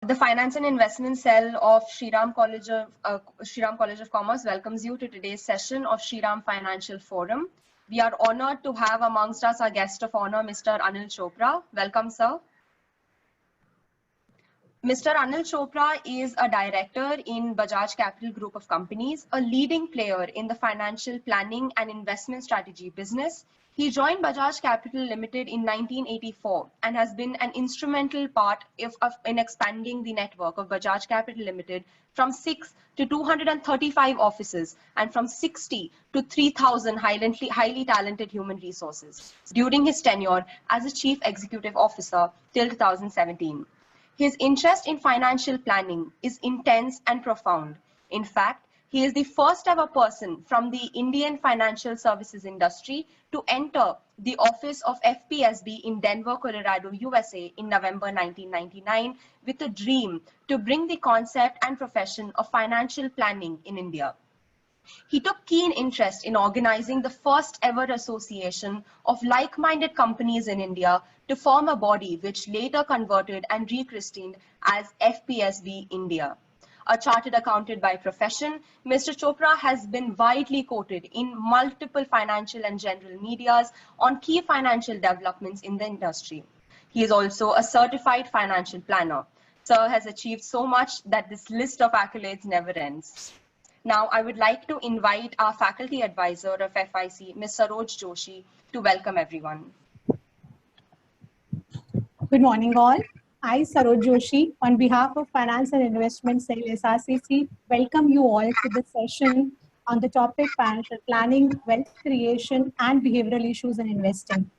The Finance and Investment Cell of Shriram College of Commerce welcomes you to today's session of Shriram Financial Forum. We are honored to have amongst us our guest of honor, Mr. Anil Chopra. Welcome, sir. Mr. Anil Chopra is a director in Bajaj Capital Group of Companies, a leading player in the financial planning and investment strategy business. He joined Bajaj Capital Limited in 1984 and has been an instrumental part in expanding the network of Bajaj Capital Limited from 6 to 235 offices and from 60 to 3,000 highly talented human resources during his tenure as a Chief Executive Officer till 2017. His interest in financial planning is intense and profound. In fact, he is the first ever person from the Indian financial services industry to enter the office of FPSB in Denver, Colorado, USA in November 1999 with a dream to bring the concept and profession of financial planning in India. He took keen interest in organizing the first ever association of like-minded companies in India to form a body which later converted and rechristened as FPSB India. A chartered accountant by profession, Mr. Chopra has been widely quoted in multiple financial and general medias on key financial developments in the industry. He is also a certified financial planner. Sir has achieved so much that this list of accolades never ends. Now, I would like to invite our faculty advisor of FIC, Ms. Saroj Joshi, to welcome everyone. Good morning, all. I, Saroj Joshi, on behalf of Finance and Investment Cell SRCC, welcome you all to the session on the topic financial planning, wealth creation, and behavioral issues in investing.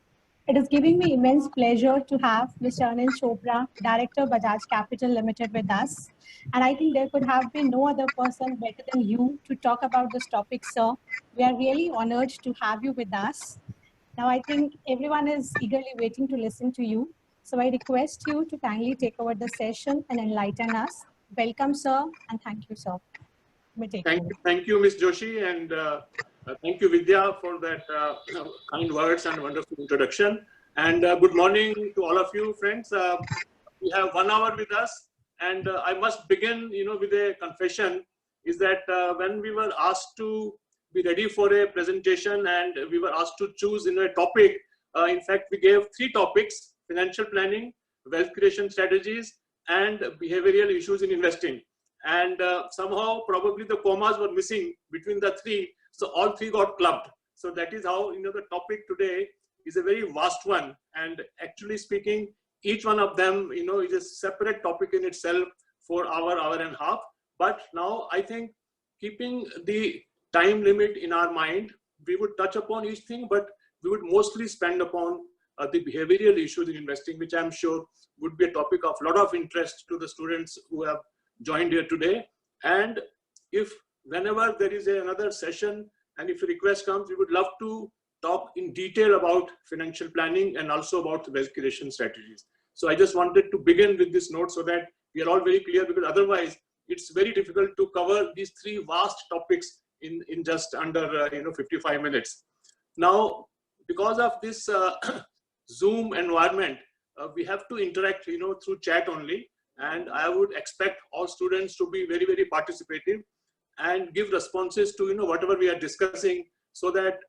It is giving me immense pleasure to have Mr. Anil Chopra, Director Bajaj Capital Limited with us. And I think there could have been no other person better than you to talk about this topic, sir. We are really honored to have you with us. Now, I think everyone is eagerly waiting to listen to you. So I request you to kindly take over the session and enlighten us. Welcome, sir, and thank you, sir. Thank you, Ms. Joshi, and thank you, Vidya, for that kind words and wonderful introduction. And good morning to all of you, friends. We have 1 hour with us, and I must begin, with a confession. Is that when we were asked to be ready for a presentation and we were asked to choose a topic, in fact, we gave 3 topics: financial planning, wealth creation strategies, and behavioral issues in investing. And somehow probably the commas were missing between the 3, so all 3 got clubbed. So that is how the topic today is a very vast one, and actually speaking, each one of them is a separate topic in itself for hour and a half. But now I think, keeping the time limit in our mind, we would touch upon each thing, but we would mostly spend upon the behavioral issues in investing, which I'm sure would be a topic of a lot of interest to the students who have joined here today. And if whenever there is another session and if a request comes, we would love to talk in detail about financial planning and also about wealth creation strategies. So I just wanted to begin with this note so that we are all very clear, because otherwise it's very difficult to cover these 3 vast topics in just under 55 minutes. Now, because of this Zoom environment, we have to interact through chat only, and I would expect all students to be very, very participative and give responses to whatever we are discussing, so that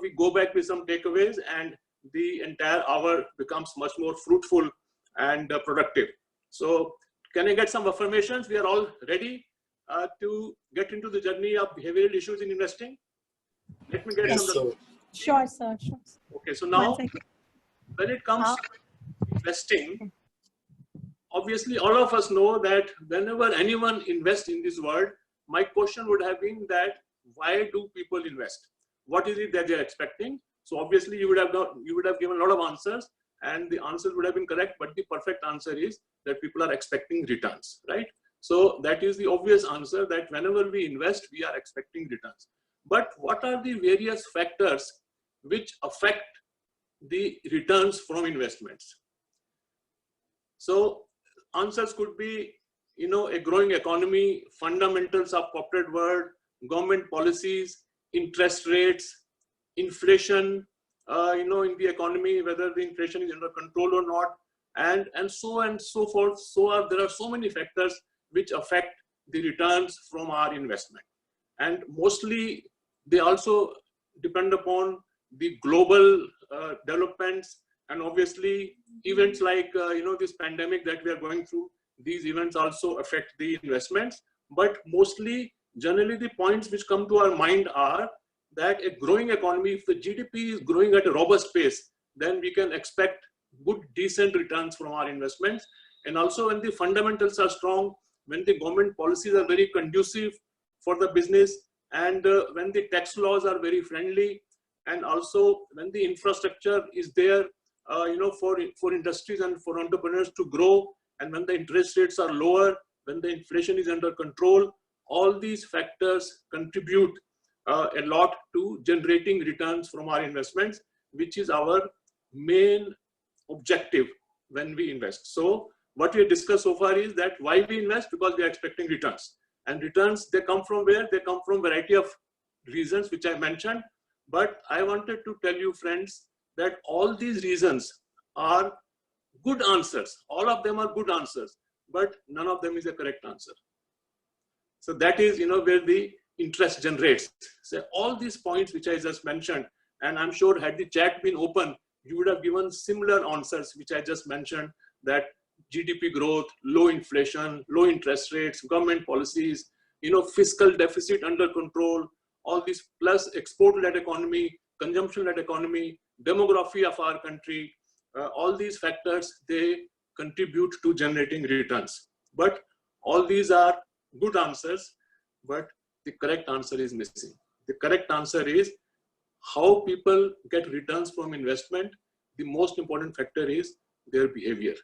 we go back with some takeaways and the entire hour becomes much more fruitful and productive. So can I get some affirmations? We are all ready to get into the journey of behavioral issues in investing. Let me get some. Sure, sir. Sure. Okay, so now when it comes to investing, obviously all of us know that whenever anyone invests in this world, my question would have been that why do people invest? What is it that they're expecting? So obviously you would have given a lot of answers, and the answers would have been correct, but the perfect answer is that people are expecting returns, right? So that is the obvious answer, that whenever we invest, we are expecting returns. But what are the various factors which affect the returns from investments? So answers could be, a growing economy, fundamentals of corporate world, government policies, interest rates, inflation, in the economy, whether the inflation is under control or not, and so on and so forth. There are so many factors which affect the returns from our investment. And mostly they also depend upon the global developments, and obviously events like this pandemic that we are going through. These events also affect the investments, but mostly generally the points which come to our mind are that a growing economy, if the GDP is growing at a robust pace, then we can expect good, decent returns from our investments. And also when the fundamentals are strong, when the government policies are very conducive for the business, and when the tax laws are very friendly, and also when the infrastructure is there, for industries and for entrepreneurs to grow, and when the interest rates are lower, when the inflation is under control, all these factors contribute a lot to generating returns from our investments, which is our main objective when we invest. So what we have discussed so far is that why we invest, because we are expecting returns. And returns, they come from where? They come from a variety of reasons which I mentioned. But I wanted to tell you, friends, that all these reasons are good answers. All of them are good answers, but none of them is a correct answer. So that is, where the interest generates. So all these points which I just mentioned, and I'm sure had the chat been open, you would have given similar answers which I just mentioned, that GDP growth, low inflation, low interest rates, government policies, fiscal deficit under control, all these, plus export-led economy, consumption-led economy, demography of our country, all these factors, they contribute to generating returns. But all these are good answers, but the correct answer is missing. The correct answer is how people get returns from investment. The most important factor is their behavior.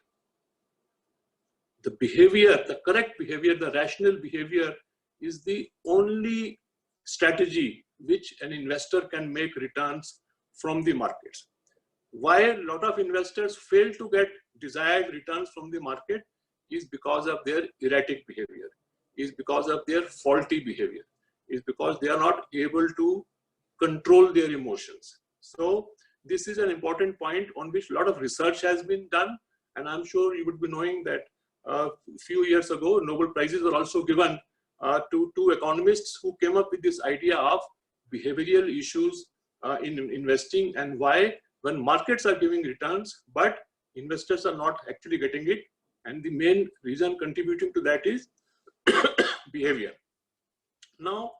The behavior, the correct behavior, the rational behavior is the only strategy which an investor can make returns from the markets. Why a lot of investors fail to get desired returns from the market is because of their erratic behavior, is because of their faulty behavior, is because they are not able to control their emotions. So this is an important point on which a lot of research has been done. And I'm sure you would be knowing that a few years ago, Nobel Prizes were also given to two economists who came up with this idea of behavioral issues in investing, and why when markets are giving returns, but investors are not actually getting it. And the main reason contributing to that is behavior. Now,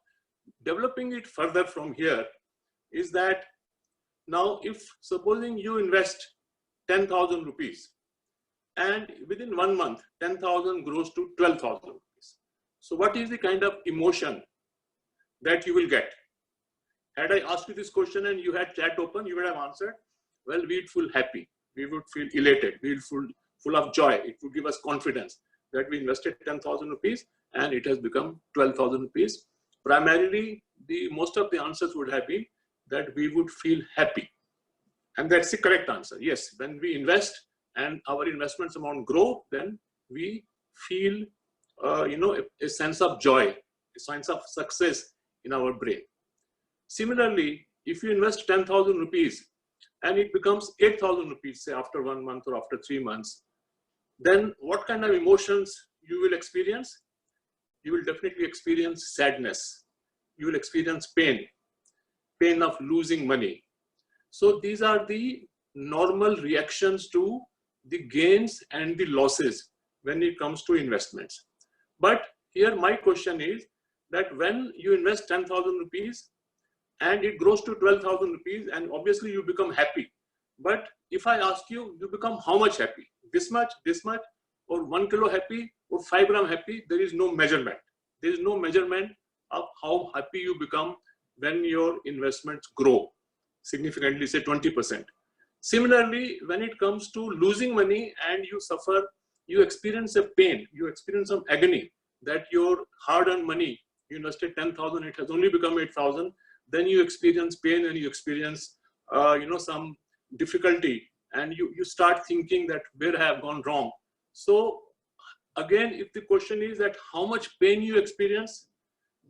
developing it further from here is that now if supposing you invest 10,000 rupees and within 1 month, 10,000 grows to 12,000 rupees. So what is the kind of emotion that you will get? Had I asked you this question and you had chat open, you would have answered, well, we'd feel happy. We would feel elated. We would feel full of joy. It would give us confidence that we invested 10,000 rupees and it has become 12,000 rupees. Primarily, most of the answers would have been that we would feel happy. And that's the correct answer. Yes, when we invest and our investments amount grow, then we feel, a sense of joy, a sense of success in our brain. Similarly, if you invest 10,000 rupees and it becomes 8,000 rupees, say after 1 month or after 3 months, then what kind of emotions you will experience? You will definitely experience sadness. You will experience pain of losing money. So these are the normal reactions to the gains and the losses when it comes to investments. But here my question is that when you invest 10,000 rupees and it grows to 12,000 rupees, and obviously you become happy. But if I ask you, you become how much happy? This much, or 1 kilo happy, or 5 gram happy? There is no measurement. There is no measurement of how happy you become when your investments grow significantly, say 20%. Similarly, when it comes to losing money and you suffer, you experience a pain, you experience some agony that your hard-earned money, you invested 10,000, it has only become 8,000. Then you experience pain and you experience, some difficulty, and you start thinking that where I have gone wrong. So again, if the question is that how much pain you experience,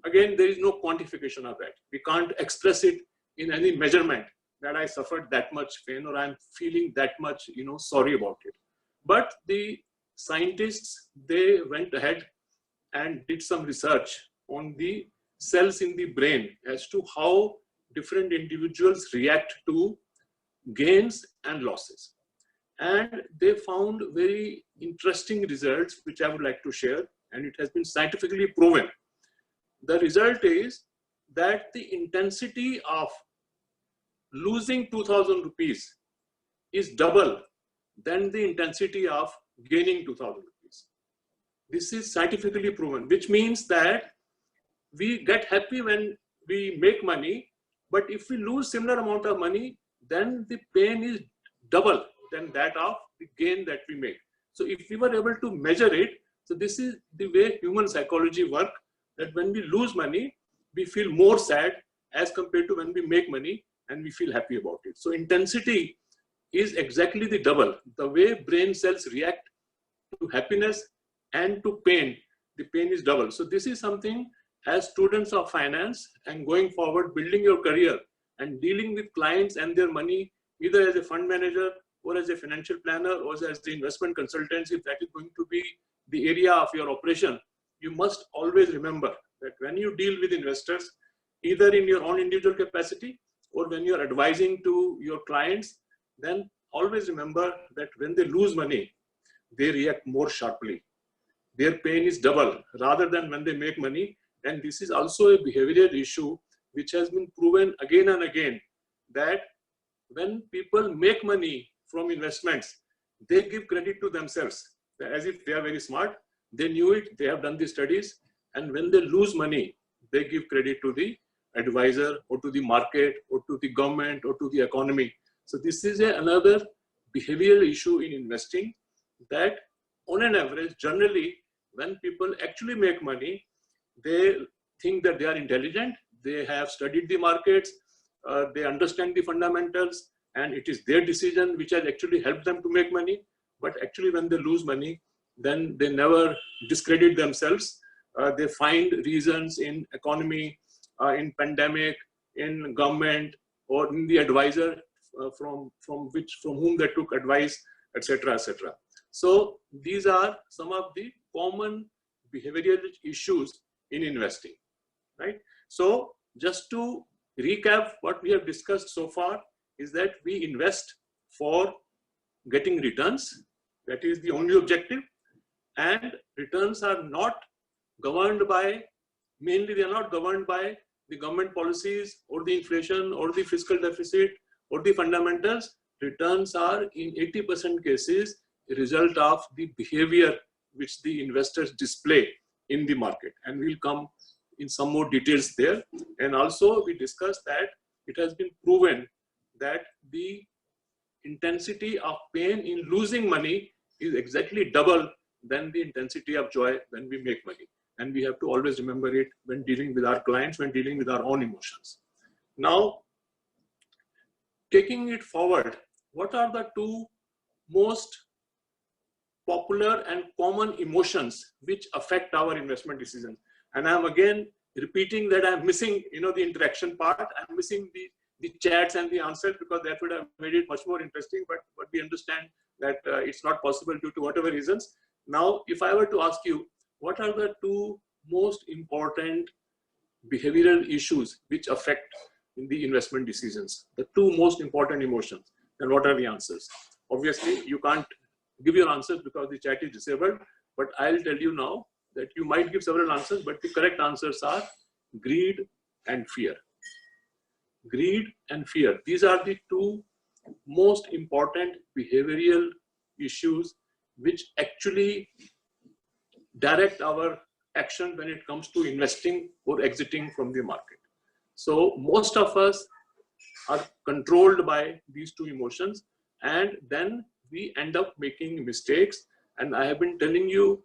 again, there is no quantification of that. We can't express it in any measurement that I suffered that much pain or I'm feeling that much, sorry about it. But the scientists, they went ahead and did some research on the cells in the brain as to how different individuals react to gains and losses. And they found very interesting results, which I would like to share, and it has been scientifically proven. The result is that the intensity of losing 2,000 rupees is double than the intensity of gaining 2,000 rupees. This is scientifically proven, which means that we get happy when we make money, but if we lose similar amount of money, then the pain is double than that of the gain that we make. So if we were able to measure it, so this is the way human psychology works, that when we lose money, we feel more sad as compared to when we make money and we feel happy about it. So intensity is exactly the double. The way brain cells react to happiness and to pain, the pain is double. So this is something as students of finance and going forward, building your career and dealing with clients and their money, either as a fund manager or as a financial planner or as the investment consultant, if that is going to be the area of your operation, you must always remember that when you deal with investors, either in your own individual capacity or when you're advising to your clients, then always remember that when they lose money, they react more sharply. Their pain is double rather than when they make money. And this is also a behavioral issue which has been proven again and again, that when people make money from investments, they give credit to themselves as if they are very smart. They knew it, they have done the studies. And when they lose money, they give credit to the advisor or to the market or to the government or to the economy. So this is another behavioral issue in investing, that on an average, generally, when people actually make money, they think that they are intelligent, they have studied the markets, they understand the fundamentals, and it is their decision which has actually helped them to make money. But actually when they lose money, then they never discredit themselves. They find reasons in economy, in pandemic, in government, or in the advisor from whom they took advice, etc., etc. So these are some of the common behavioral issues in investing, right? So just to recap what we have discussed so far is that we invest for getting returns. That is the only objective. And returns are not governed by, mainly they are not governed by the government policies or the inflation or the fiscal deficit or the fundamentals. Returns are in 80% cases a result of the behavior which the investors display in the market. And we'll come in some more details there. And also we discussed that it has been proven that the intensity of pain in losing money is exactly double than the intensity of joy when we make money. And we have to always remember it when dealing with our clients, when dealing with our own emotions. Now, taking it forward, what are the two most popular and common emotions which affect our investment decisions? And I'm again repeating that I'm missing, the interaction part. I'm missing the chats and the answers, because that would have made it much more interesting, but we understand that it's not possible due to whatever reasons. Now, if I were to ask you, what are the two most important behavioral issues which affect in the investment decisions? The two most important emotions, then what are the answers? Obviously, you can't give your answers because the chat is disabled, but I'll tell you now that you might give several answers, but the correct answers are greed and fear. Greed and fear. These are the two most important behavioral issues which actually direct our action when it comes to investing or exiting from the market. So most of us are controlled by these two emotions, and then we end up making mistakes. And I have been telling you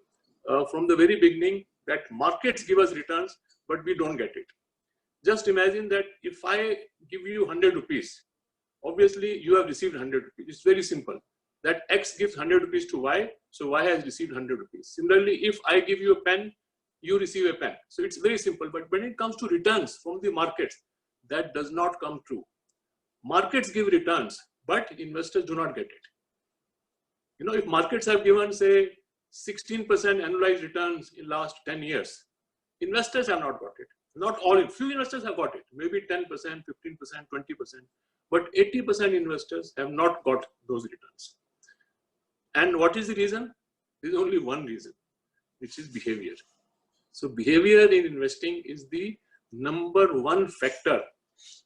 from the very beginning that markets give us returns, but we don't get it. Just imagine that if I give you 100 rupees, obviously you have received 100 rupees. It's very simple. That X gives 100 rupees to Y, so Y has received 100 rupees. Similarly, if I give you a pen, you receive a pen. So it's very simple. But when it comes to returns from the markets, that does not come true. Markets give returns, but investors do not get it. If markets have given, say, 16% annualized returns in last 10 years, investors have not got it. Not all, few investors have got it, maybe 10%, 15%, 20%, but 80% investors have not got those returns. And what is the reason? There is only one reason, which is behavior. So behavior in investing is the number one factor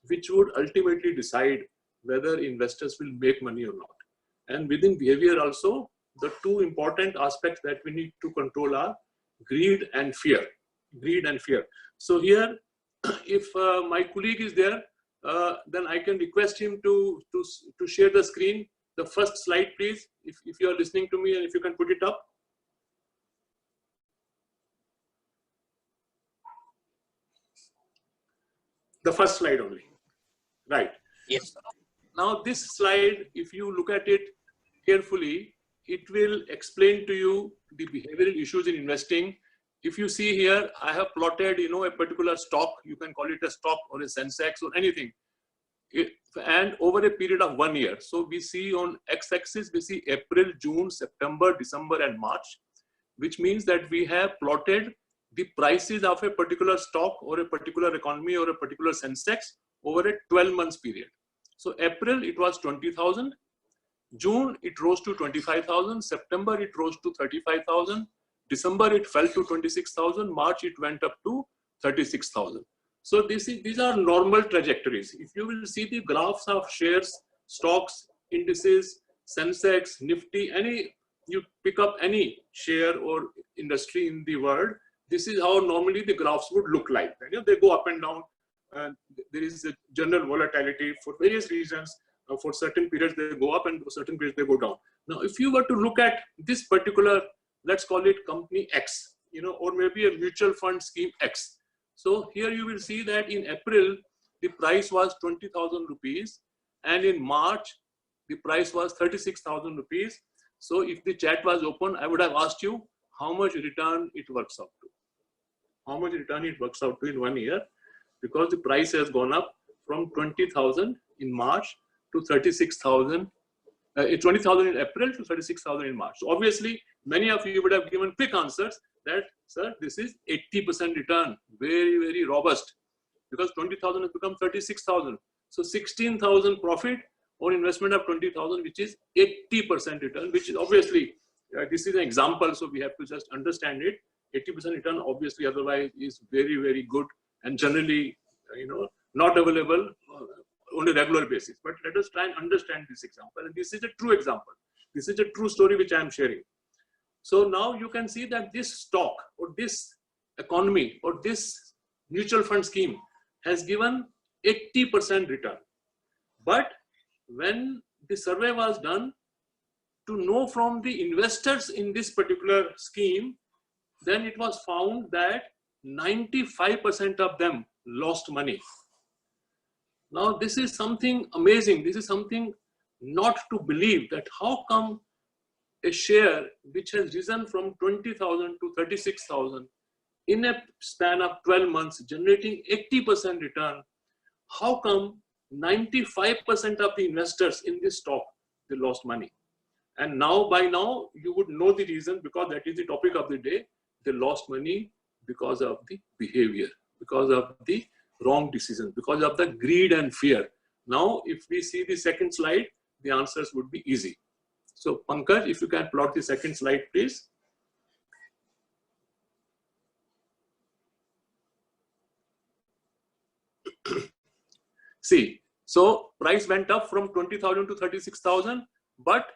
which would ultimately decide whether investors will make money or not. And within behavior also, the two important aspects that we need to control are greed and fear. Greed and fear. So here, if my colleague is there, then I can request him to share the screen. The first slide, please, if you are listening to me, and if you can put it up. The first slide only. Right. Yes. Now this slide, if you look at it carefully, it will explain to you the behavioral issues in investing. If you see here, I have plotted, a particular stock. You can call it a stock or a Sensex or anything. And over a period of 1 year. So we see on x-axis, we see April, June, September, December, and March, which means that we have plotted the prices of a particular stock or a particular economy or a particular Sensex over a 12 months period. So April, it was 20,000. June, it rose to 25,000. September, it rose to 35,000. December, it fell to 26,000. March, it went up to 36,000. So these are normal trajectories. If you will see the graphs of shares, stocks, indices, Sensex, Nifty, you pick up any share or industry in the world, this is how normally the graphs would look like. They go up and down. There is a general volatility for various reasons. For certain periods they go up and for certain periods they go down. Now, if you were to look at this particular, let's call it company X, or maybe a mutual fund scheme X. So here you will see that in April, the price was 20,000 rupees. And in March, the price was 36,000 rupees. So if the chat was open, I would have asked you how much return it works out to. How much return it works out to in 1 year, because the price has gone up from 20,000 in March to 36,000, 20,000 in April to 36,000 in March. So obviously, many of you would have given quick answers that, sir, this is 80% return, very, very robust, because 20,000 has become 36,000. So 16,000 profit on investment of 20,000, which is 80% return, which is obviously, this is an example, so we have to just understand it. 80% return obviously otherwise is very, very good and generally, not available on a regular basis. But let us try and understand this example. And this is a true example. This is a true story which I am sharing. So now you can see that this stock or this economy or this mutual fund scheme has given 80% return. But when the survey was done to know from the investors in this particular scheme, then it was found that 95% of them lost money. Now, this is something amazing. This is something not to believe, that how come a share which has risen from 20,000 to 36,000 in a span of 12 months, generating 80% return, how come 95% of the investors in this stock, they lost money? And now, by now, you would know the reason, because that is the topic of the day. They lost money because of the behavior, because of the wrong decisions, because of the greed and fear. Now, if we see the second slide, the answers would be easy. So, Pankaj, if you can plot the second slide, please. See, so price went up from 20,000 to 36,000, but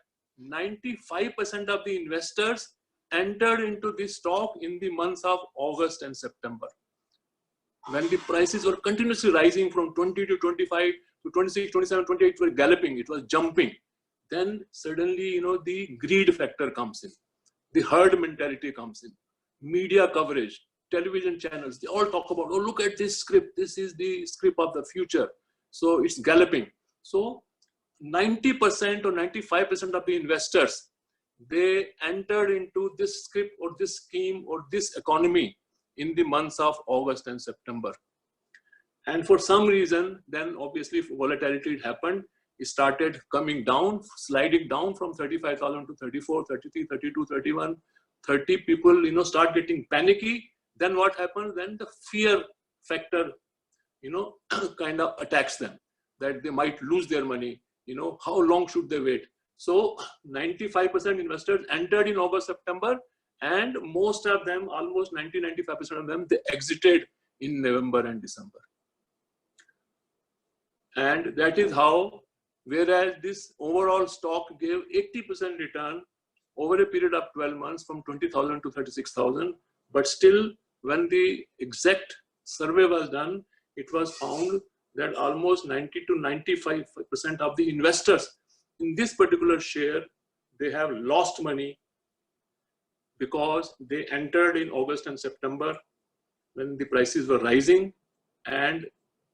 95% of the investors entered into this stock in the months of August and September, when the prices were continuously rising from 20 to 25 to 26, 27, 28, it was galloping, it was jumping. Then suddenly, the greed factor comes in, the herd mentality comes in, media coverage, television channels, they all talk about, oh, look at this script, this is the script of the future. So it's galloping. So 90% or 95% of the investors, they entered into this script or this scheme or this economy in the months of August and September. And for some reason, then obviously volatility happened. it started coming down, sliding down from 35,000 to 34, 33, 32, 31, 30 people, start getting panicky. Then what happens? Then the fear factor, kind of attacks them, that they might lose their money. How long should they wait? So 95% investors entered in August, September, and most of them, almost 90-95% of them, they exited in November and December. And that is how, whereas this overall stock gave 80% return over a period of 12 months from 20,000 to 36,000, but still when the exact survey was done, it was found that almost 90 to 95% of the investors in this particular share, they have lost money because they entered in August and September when the prices were rising, and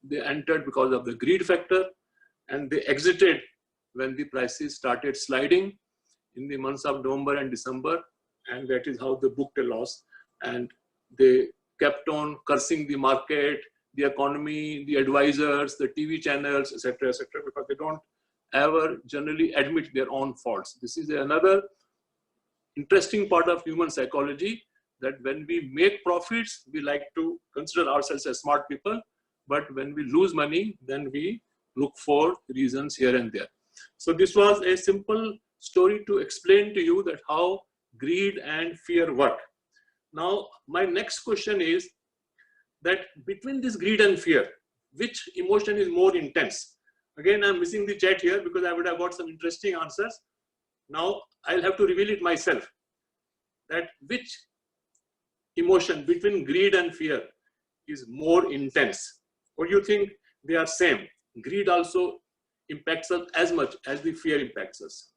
they entered because of the greed factor, and they exited when the prices started sliding in the months of November and December, and that is how they booked a loss. And they kept on cursing the market, the economy, the advisors, the TV channels, etc., because they don't ever generally admit their own faults. This is another interesting part of human psychology, that when we make profits, we like to consider ourselves as smart people, but when we lose money, then we look for reasons here and there. So this was a simple story to explain to you that how greed and fear work. Now, my next question is that between this greed and fear, which emotion is more intense? Again, I'm missing the chat here because I would have got some interesting answers. Now, I'll have to reveal it myself, that which emotion between greed and fear is more intense? Or you think they are same? Greed also impacts us as much as the fear impacts us.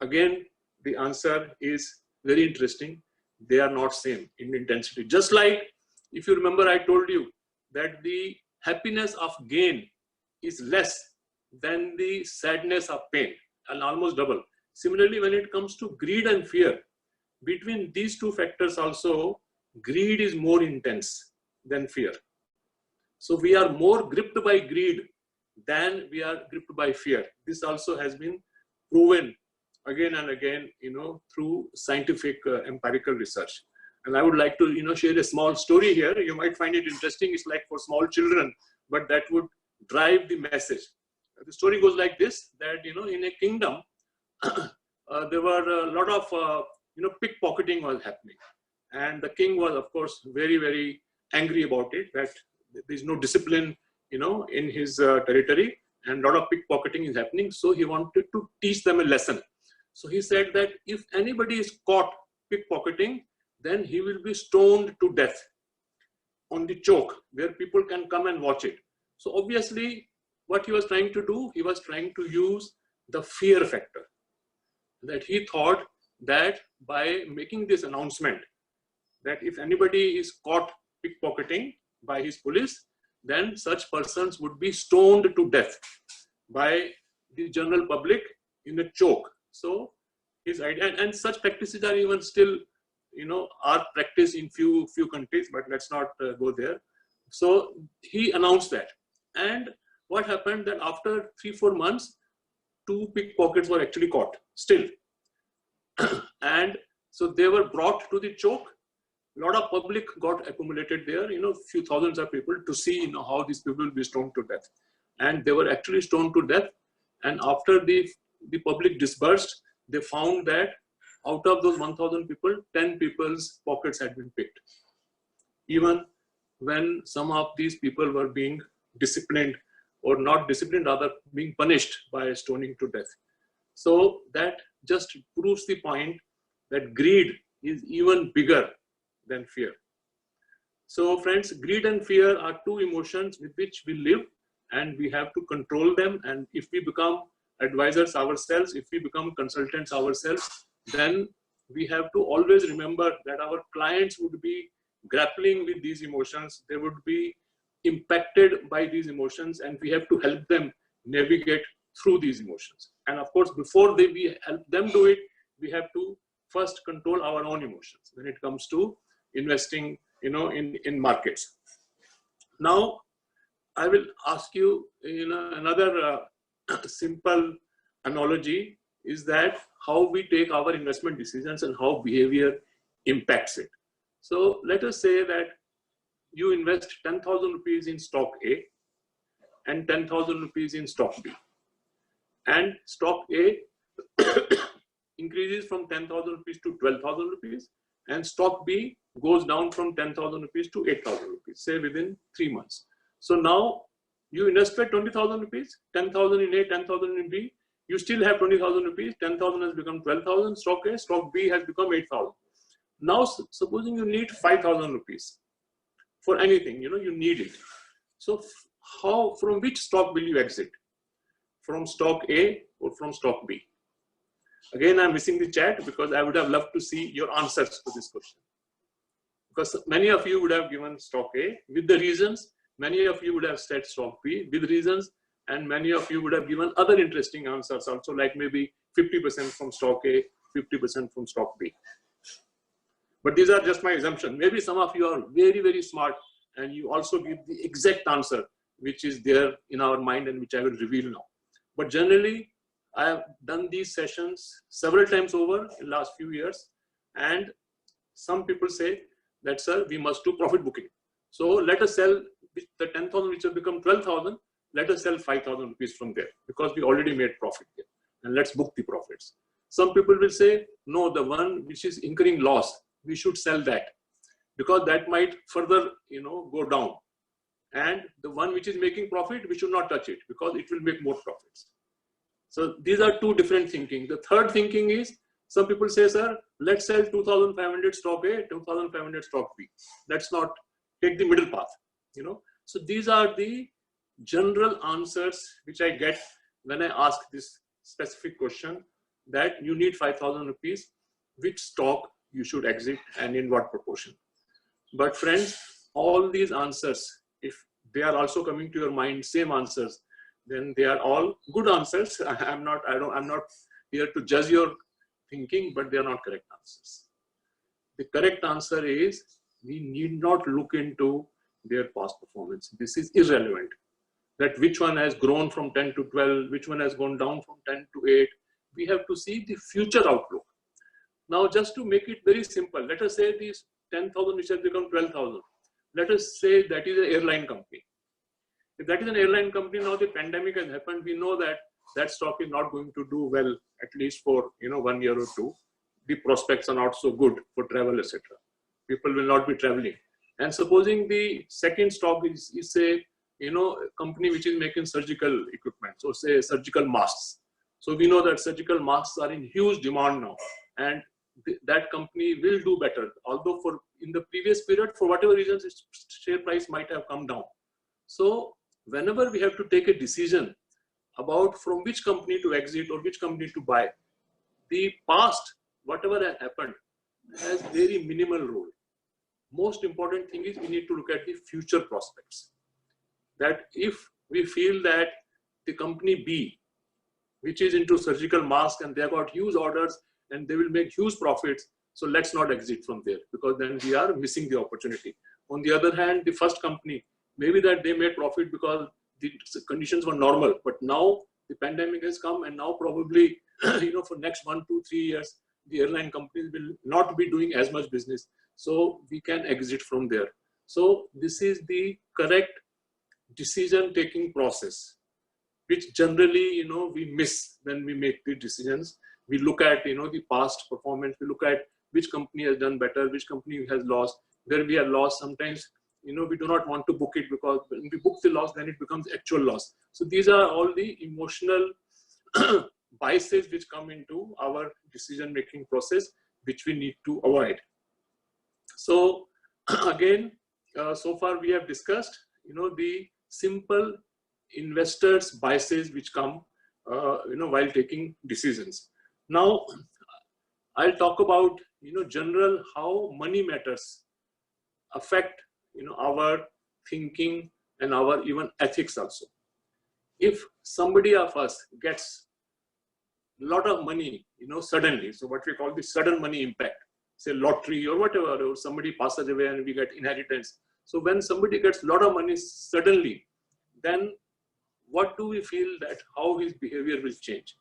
Again, the answer is very interesting. They are not same in intensity. Just like, if you remember, I told you that the happiness of gain is less than the sadness of pain, and almost double. Similarly, when it comes to greed and fear, between these two factors also, greed is more intense than fear. So we are more gripped by greed than we are gripped by fear. This also has been proven again and again, through scientific empirical research. And I would like to, share a small story here. You might find it interesting. It's like for small children, but that would drive the message. The story goes like this, that, in a kingdom, there were a lot of, pickpocketing was happening. And the king was, of course, very, very angry about it, that there's no discipline, in his territory, and a lot of pickpocketing is happening. So he wanted to teach them a lesson. So he said that if anybody is caught pickpocketing, then he will be stoned to death on the choke, where people can come and watch it. So obviously, what he was trying to do, he was trying to use the fear factor. That he thought that by making this announcement, that if anybody is caught pickpocketing by his police, then such persons would be stoned to death by the general public in a choke. So his idea, and such practices are even still, are practiced in few countries, but let's not go there. So he announced that. And what happened, that after 3-4 months, 2 pickpockets were actually caught still. And so they were brought to the choke. A lot of public got accumulated there, few thousands of people to see, how these people will be stoned to death. And they were actually stoned to death. And after the public dispersed, they found that out of those 1,000 people, 10 people's pockets had been picked. Even when some of these people were being disciplined, or not disciplined, rather being punished by stoning to death. So that just proves the point that greed is even bigger than fear. So friends, greed and fear are 2 emotions with which we live, and we have to control them. And if we become advisors ourselves, if we become consultants ourselves, then we have to always remember that our clients would be grappling with these emotions. They would be impacted by these emotions, and we have to help them navigate through these emotions. And of course, before we help them do it, we have to first control our own emotions when it comes to investing, in markets. Now, I will ask you, another simple analogy is that how we take our investment decisions and how behavior impacts it. So let us say that you invest 10,000 rupees in stock A and 10,000 rupees in stock B. And stock A increases from 10,000 rupees to 12,000 rupees, and stock B goes down from 10,000 rupees to 8,000 rupees, say within 3 months. So now you invested 20,000 rupees, 10,000 in A, 10,000 in B. You still have 20,000 rupees, 10,000 has become 12,000, stock A, stock B has become 8,000. Now, supposing you need 5,000 rupees for anything, you need it. So from which stock will you exit? From stock A or from stock B? Again, I'm missing the chat because I would have loved to see your answers to this question. Because many of you would have given stock A with the reasons, many of you would have said stock B with reasons, and many of you would have given other interesting answers also, like maybe 50% from stock A, 50% from stock B. But these are just my assumption. Maybe some of you are very, very smart and you also give the exact answer which is there in our mind and which I will reveal now. But generally, I have done these sessions several times over in the last few years, and some people say that, sir, we must do profit booking. So let us sell the 10,000 which have become 12,000, let us sell 5,000 rupees from there because we already made profit there, and let's book the profits. Some people will say, no, the one which is incurring loss, we should sell that because that might further, go down. And the one which is making profit, we should not touch it because it will make more profits. So these are two different thinking. The third thinking is, some people say, sir, let's sell 2,500 stock A, 2,500 stock B. Let's not take the middle path, So these are the general answers which I get when I ask this specific question that you need 5,000 rupees, which stock you should exit and in what proportion. But friends, all these answers, if they are also coming to your mind, same answers, then they are all good answers. I'm not here to judge your thinking, but they are not correct answers. The correct answer is we need not look into their past performance. This is irrelevant. That which one has grown from 10 to 12, which one has gone down from 10 to 8. We have to see the future outlook. Now, just to make it very simple, let us say these 10,000 which has become 12,000. Let us say that is an airline company. If that is an airline company, now the pandemic has happened, we know that that stock is not going to do well, at least for 1 year or two. The prospects are not so good for travel, etc. People will not be traveling. And supposing the second stock is a company which is making surgical equipment, so say surgical masks. So we know that surgical masks are in huge demand now, and that company will do better. Although in the previous period, for whatever reasons, its share price might have come down. So whenever we have to take a decision about from which company to exit or which company to buy, the past, whatever has happened, has very minimal role. Most important thing is we need to look at the future prospects. That if we feel that the company B, which is into surgical masks and they have got huge orders and they will make huge profits, so let's not exit from there because then we are missing the opportunity. On the other hand, the first company, maybe that they made profit because the conditions were normal, but now the pandemic has come and now probably, for next 1, 2, 3 years, the airline companies will not be doing as much business. So we can exit from there. So this is the correct decision-taking process, which generally, we miss when we make the decisions. We look at, the past performance. We look at which company has done better, which company has lost. Where we are lost, sometimes, we do not want to book it because when we book the loss, then it becomes actual loss. So these are all the emotional biases which come into our decision-making process, which we need to avoid. So again, so far we have discussed, the simple investors' biases which come, while taking decisions. Now, I'll talk about, general how money matters affect, our thinking and our even ethics also. If somebody of us gets a lot of money, suddenly, so what we call the sudden money impact, say lottery or whatever, or somebody passes away and we get inheritance. So when somebody gets a lot of money suddenly, then what do we feel that how his behavior will change?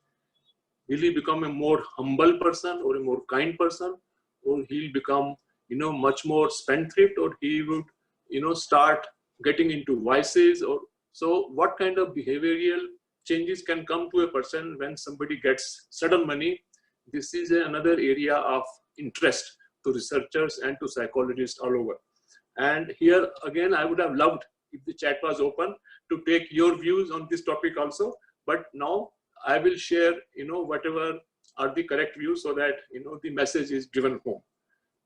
Will he become a more humble person or a more kind person, or he'll become, much more spendthrift, or he would, start getting into vices? Or so what kind of behavioral changes can come to a person when somebody gets sudden money? This is another area of interest to researchers and to psychologists all over. And here again, I would have loved if the chat was open to take your views on this topic also. But now I will share, whatever are the correct views, so that, the message is driven home.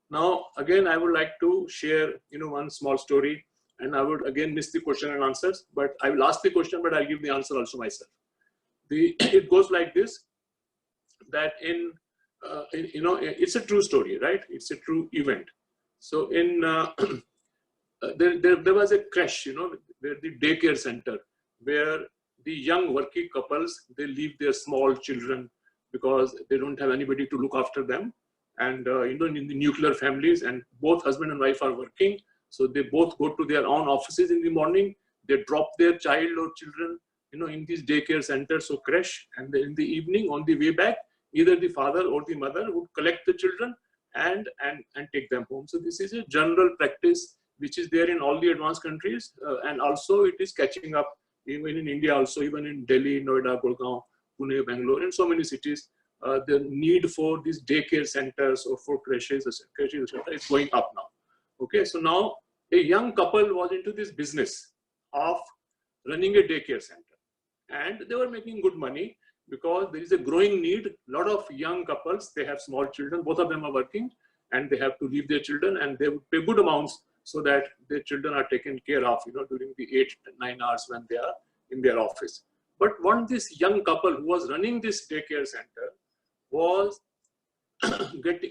Now, again, I would like to share, one small story, and I would again miss the question and answers, but I will ask the question, but I'll give the answer also myself. It goes like this, that it's a true story, right? It's a true event. So in, there was a crash, where the daycare center, where the young working couples, they leave their small children because they don't have anybody to look after them. And, in the nuclear families, and both husband and wife are working. So they both go to their own offices in the morning. They drop their child or children, in these daycare centers, so crash. And then in the evening, on the way back, either the father or the mother would collect the children and take them home. So this is a general practice which is there in all the advanced countries, and also it is catching up even in India also, even in Delhi, Noida, Gurgaon, Pune, Bangalore, and so many cities. The need for these daycare centers or for crashes, etc., is going up now. Okay, so now a young couple was into this business of running a daycare center, and they were making good money because there is a growing need. A lot of young couples, they have small children, both of them are working, and they have to leave their children, and they would pay good amounts so that their children are taken care of, during the 8 to 9 hours when they are in their office. But this young couple who was running this daycare center was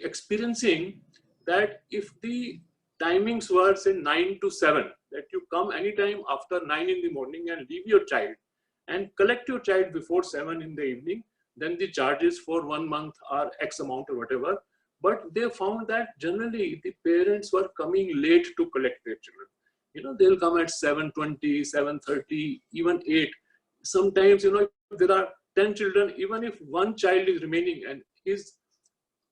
experiencing that if the timings were say 9 to 7, that you come anytime after 9 in the morning and leave your child and collect your child before 7 in the evening, then the charges for 1 month are X amount or whatever. But they found that generally the parents were coming late to collect their children. They'll come at 7:20, 7:30, even 8. Sometimes, there are 10 children, even if one child is remaining and his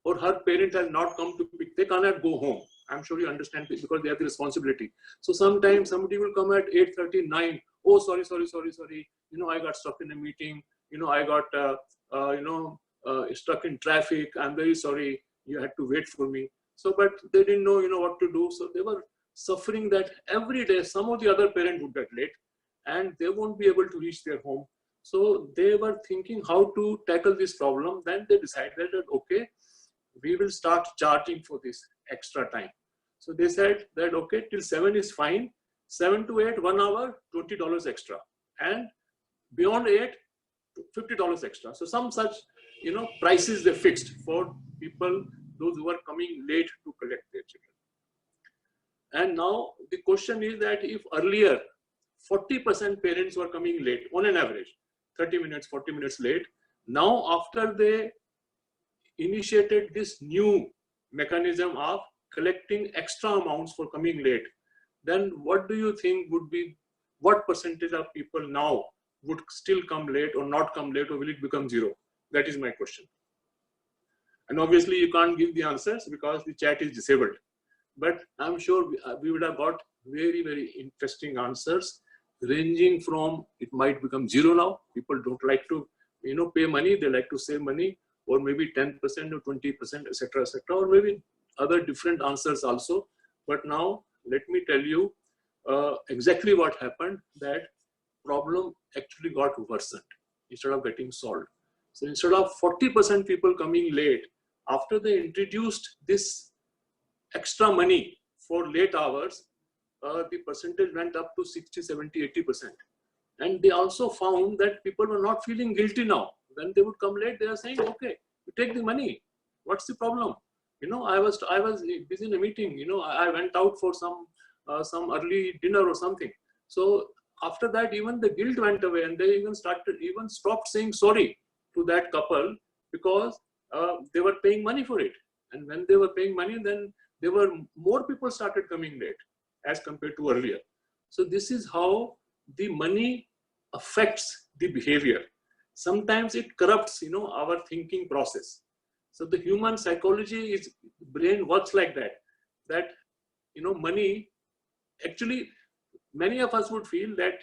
or her parent has not come to pick, they cannot go home. I'm sure you understand this, because they have the responsibility. So sometimes somebody will come at 8:30, 9. Oh, sorry. I got stuck in a meeting. I got, stuck in traffic. I'm very sorry. You had to wait for me. So, but they didn't know, what to do. So they were suffering that every day some of the other parent would get late and they won't be able to reach their home. So they were thinking how to tackle this problem. Then they decided that, okay, we will start charging for this extra time. So they said that, okay, till 7 is fine. 7 to 8, 1 hour, $20 extra. And beyond 8, $50 extra. So some such, prices they fixed for people, those who are coming late to collect their children. And now the question is that if earlier 40% parents were coming late on an average, 30 minutes, 40 minutes late, now after they initiated this new mechanism of collecting extra amounts for coming late, then what do you think would be, what percentage of people now would still come late or not come late, or will it become zero? That is my question. And obviously you can't give the answers because the chat is disabled. But I'm sure we would have got very, very interesting answers, ranging from it might become zero now. People don't like to, pay money. They like to save money, or maybe 10% or 20%, etc., or maybe other different answers also. But now let me tell you exactly what happened. That problem actually got worsened instead of getting solved. So instead of 40% people coming late, after they introduced this extra money for late hours, the percentage went up to 60, 70, 80%. And they also found that people were not feeling guilty now. When they would come late, they are saying, okay, you take the money. What's the problem? I was busy in a meeting. I went out for some early dinner or something. So after that, even the guilt went away, and they even stopped saying sorry to that couple, because they were paying money for it. And when they were paying money, then more people started coming late as compared to earlier. So this is how the money affects the behavior. Sometimes it corrupts, our thinking process. So the human psychology is, brain works like that, money, actually, many of us would feel that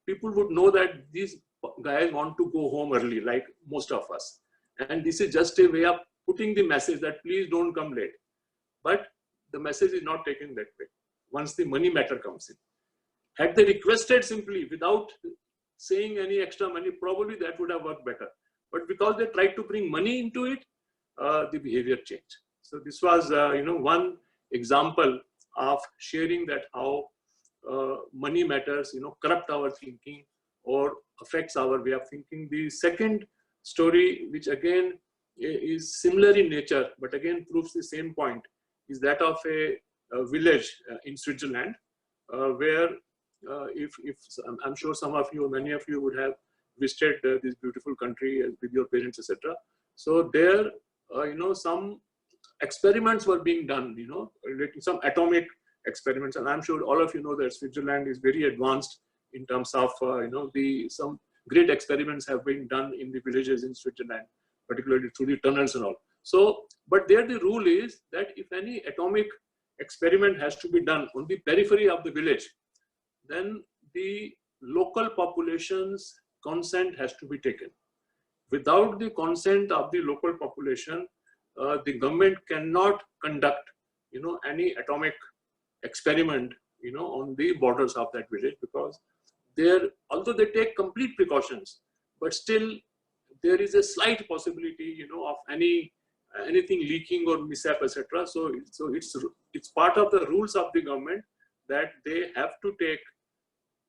people would know that these guys want to go home early, like most of us. And this is just a way of putting the message that please don't come late. But the message is not taken that way once the money matter comes in. Had they requested simply without saying any extra money, probably that would have worked better. But because they tried to bring money into it, the behavior changed. So this was, one example of sharing that how money matters, corrupt our thinking or affects our way of thinking. The second story, which again is similar in nature, but again proves the same point, is that of a village in Switzerland, where if I'm sure some of you, many of you would have visited this beautiful country with your parents, etc. So there, some experiments were being done, relating some atomic experiments, and I'm sure all of you know that Switzerland is very advanced in terms of, some great experiments have been done in the villages in Switzerland, particularly through the tunnels and all. So, but there the rule is that if any atomic experiment has to be done on the periphery of the village, then the local population's consent has to be taken. Without the consent of the local population, the government cannot conduct, any atomic experiment, on the borders of that village, because although they take complete precautions, but still there is a slight possibility, of anything leaking or mishap, etc. So it's part of the rules of the government that they have to take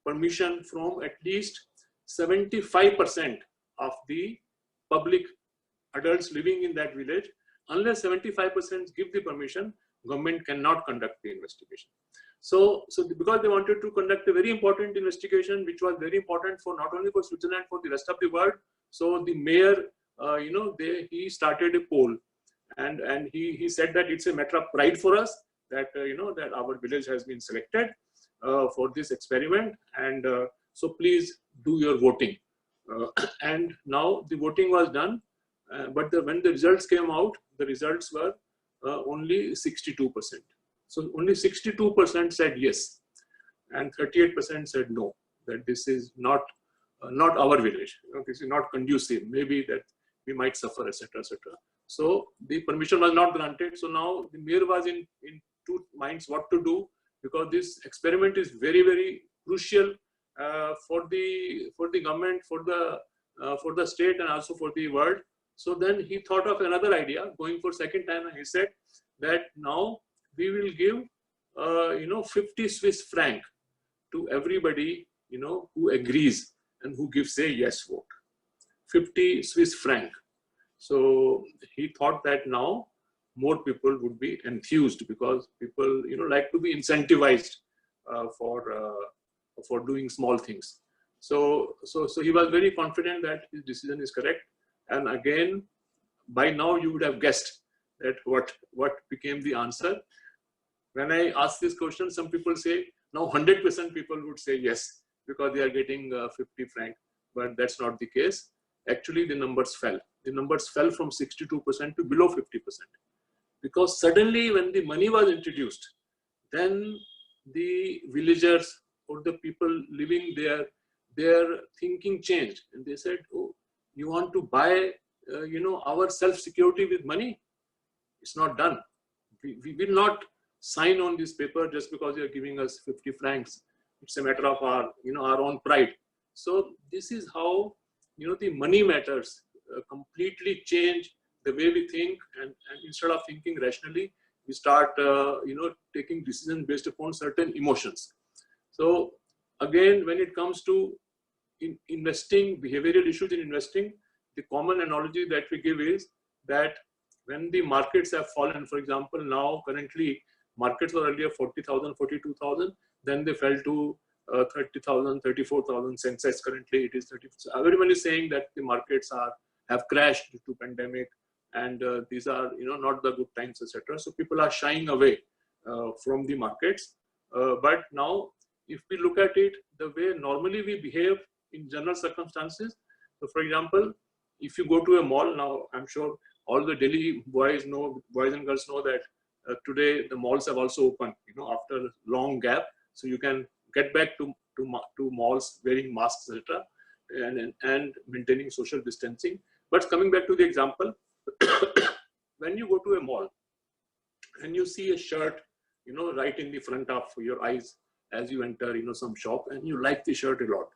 permission from at least 75% of the public adults living in that village. Unless 75% give the permission, government cannot conduct the investigation. So because they wanted to conduct a very important investigation, which was very important for not only for Switzerland, for the rest of the world. So the mayor, he started a poll, and he said that it's a matter of pride for us that that our village has been selected for this experiment, and so please do your voting. And now the voting was done, but when the results came out, the results were only 62%. So only 62% said yes, and 38% said no, that this is not our village. This is not conducive. Maybe that we might suffer, etc., etc. So the permission was not granted. So now the mayor was in two minds what to do, because this experiment is very, very crucial for the government, for the state, and also for the world. So then he thought of another idea, going for second time, and he said that now we will give 50 Swiss franc to everybody who agrees and who gives a yes vote. 50 Swiss franc. So he thought that now more people would be enthused, because people like to be incentivized for doing small things. So he was very confident that his decision is correct. And again, by now you would have guessed that what became the answer. When I ask this question, some people say now 100% people would say yes, because they are getting 50 franc, but that's not the case. Actually, the numbers fell. The numbers fell from 62% to below 50%, because suddenly when the money was introduced, then the villagers or the people living there, their thinking changed, and they said, "Oh, you want to buy, our self-security with money? It's not done. We will not sign on this paper just because you are giving us 50 francs. It's a matter of our own pride." So this is how, the money matters completely change the way we think, and instead of thinking rationally, we start, taking decisions based upon certain emotions. So again, when it comes to investing, behavioral issues in investing, the common analogy that we give is that when the markets have fallen, for example, now currently markets were earlier 40,000, 42,000, then they fell to 30,000, 34,000. Sensex currently it is 30. So everyone is saying that the markets have crashed due to pandemic, and these are not the good times, etc. So people are shying away from the markets. But now, if we look at it the way normally we behave in general circumstances. So for example, if you go to a mall now, I'm sure all the Delhi boys and girls know that today the malls have also opened, after a long gap. So you can get back to malls wearing masks, etc., and maintaining social distancing. But coming back to the example, when you go to a mall and you see a shirt, right in the front of your eyes as you enter, some shop, and you like the shirt a lot,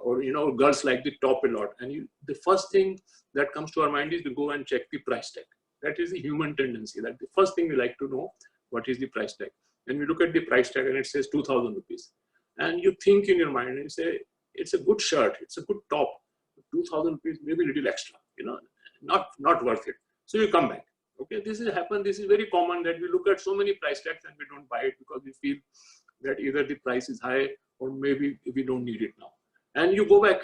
or girls like the top a lot, and the first thing that comes to our mind is to go and check the price tag. That is the human tendency. That the first thing we like to know, what is the price tag? And we look at the price tag and it says 2,000 rupees. And you think in your mind and you say, it's a good shirt, it's a good top, 2,000 rupees, maybe a little extra, not worth it. So you come back. Okay, this is very common that we look at so many price tags and we don't buy it because we feel that either the price is high or maybe we don't need it now. And you go back